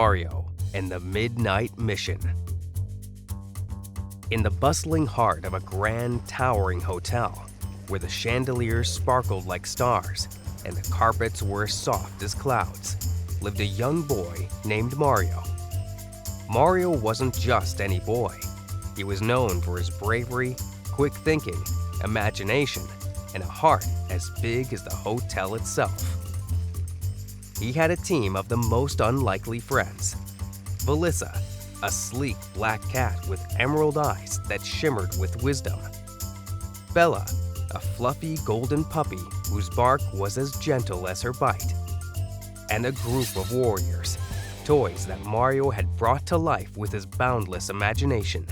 Mario and the Midnight Mission. In the bustling heart of a grand, towering hotel, where the chandeliers sparkled like stars and the carpets were as soft as clouds, lived a young boy named Mario. Mario wasn't just any boy. He was known for his bravery, quick thinking, imagination, and a heart as big as the hotel itself. He had a team of the most unlikely friends. Vilissa, a sleek black cat with emerald eyes that shimmered with wisdom. Bella, a fluffy golden puppy whose bark was as gentle as her bite. And a group of warriors, toys that Mario had brought to life with his boundless imagination,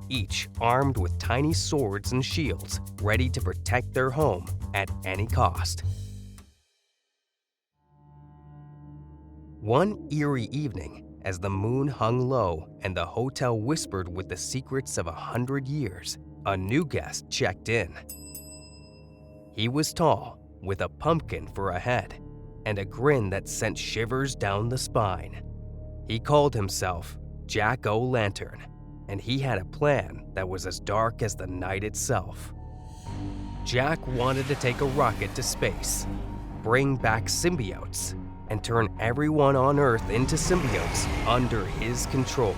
each armed with tiny swords and shields, ready to protect their home at any cost. One eerie evening, as the moon hung low and the hotel whispered with the secrets of 100 years, a new guest checked in. He was tall, with a pumpkin for a head, and a grin that sent shivers down the spine. He called himself Jack-O-Lantern, and he had a plan that was as dark as the night itself. Jack wanted to take a rocket to space, bring back symbiotes, and turn everyone on Earth into symbiotes under his control.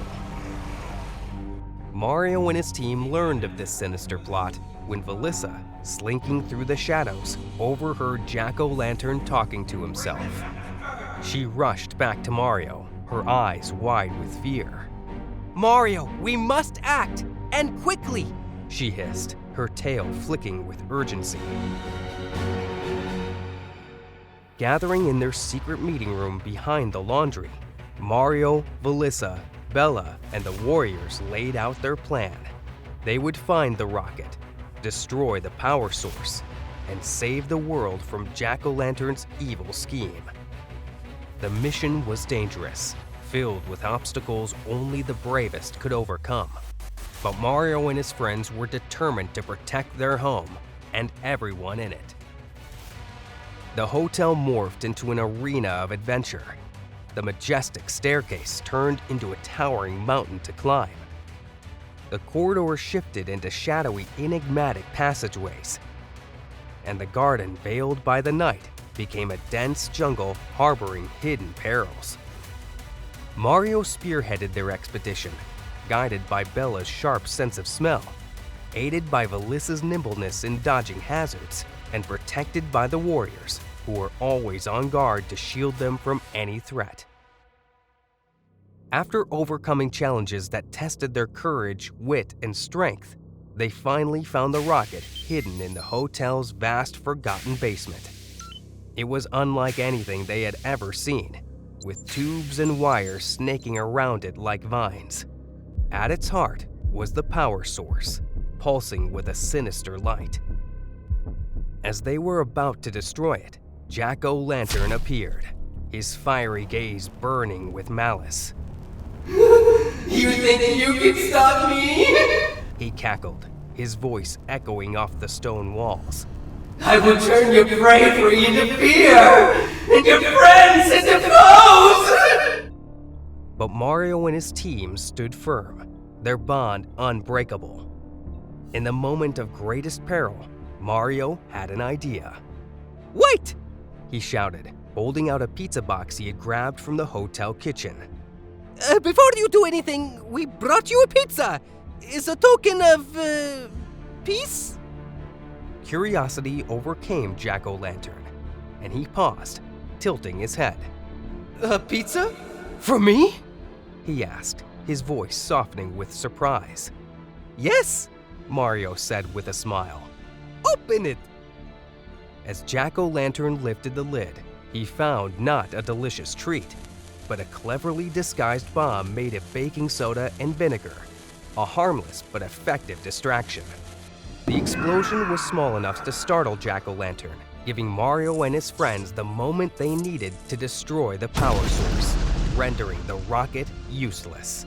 Mario and his team learned of this sinister plot when Vilissa, slinking through the shadows, overheard Jack-O-Lantern talking to himself. She rushed back to Mario, her eyes wide with fear. "Mario, we must act, and quickly!" she hissed, her tail flicking with urgency. Gathering in their secret meeting room behind the laundry, Mario, Vilissa, Bella, and the warriors laid out their plan. They would find the rocket, destroy the power source, and save the world from Jack-O-Lantern's evil scheme. The mission was dangerous, filled with obstacles only the bravest could overcome. But Mario and his friends were determined to protect their home and everyone in it. The hotel morphed into an arena of adventure. The majestic staircase turned into a towering mountain to climb. The corridor shifted into shadowy, enigmatic passageways. And the garden, veiled by the night, became a dense jungle harboring hidden perils. Mario spearheaded their expedition, guided by Bella's sharp sense of smell, aided by Vilissa's nimbleness in dodging hazards, and protected by the warriors, who were always on guard to shield them from any threat. After overcoming challenges that tested their courage, wit, and strength, they finally found the rocket hidden in the hotel's vast, forgotten basement. It was unlike anything they had ever seen, with tubes and wires snaking around it like vines. At its heart was the power source, pulsing with a sinister light. As they were about to destroy it, Jack-O-Lantern appeared, his fiery gaze burning with malice. "You think you can stop me?" he cackled, his voice echoing off the stone walls. "I will turn your bravery into fear, and your friends into foes!" But Mario and his team stood firm, their bond unbreakable. In the moment of greatest peril, Mario had an idea. "Wait!" he shouted, holding out a pizza box he had grabbed from the hotel kitchen. Before you do anything, we brought you a pizza. It's a token of, peace?" Curiosity overcame Jack-O-Lantern, and he paused, tilting his head. "A pizza? For me?" he asked, his voice softening with surprise. "Yes," Mario said with a smile. "Open it." As Jack-O-Lantern lifted the lid, he found not a delicious treat, but a cleverly disguised bomb made of baking soda and vinegar, a harmless but effective distraction. The explosion was small enough to startle Jack-O-Lantern, giving Mario and his friends the moment they needed to destroy the power source, rendering the rocket useless.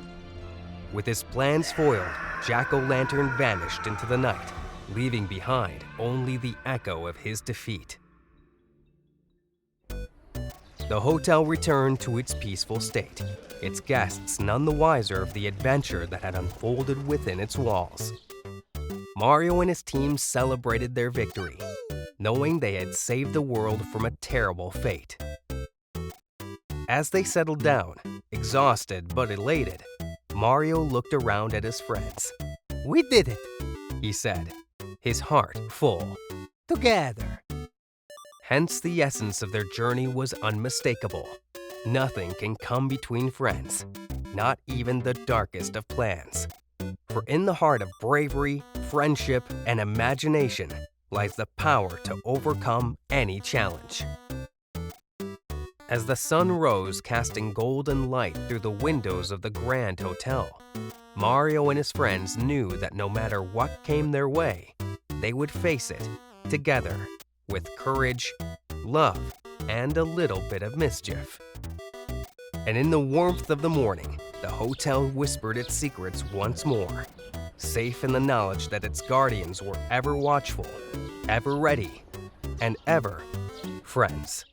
With his plans foiled, Jack-O-Lantern vanished into the night, leaving behind only the echo of his defeat. The hotel returned to its peaceful state, its guests none the wiser of the adventure that had unfolded within its walls. Mario and his team celebrated their victory, knowing they had saved the world from a terrible fate. As they settled down, exhausted but elated, Mario looked around at his friends. We did it, He said, his heart full. together. Hence, the essence of their journey was unmistakable. Nothing can come between friends, not even the darkest of plans. For in the heart of bravery, friendship, and imagination lies the power to overcome any challenge. As the sun rose, casting golden light through the windows of the Grand Hotel, Mario and his friends knew that no matter what came their way, they would face it together with courage, love, and a little bit of mischief. And in the warmth of the morning, the hotel whispered its secrets once more, safe in the knowledge that its guardians were ever watchful, ever ready, and ever friends.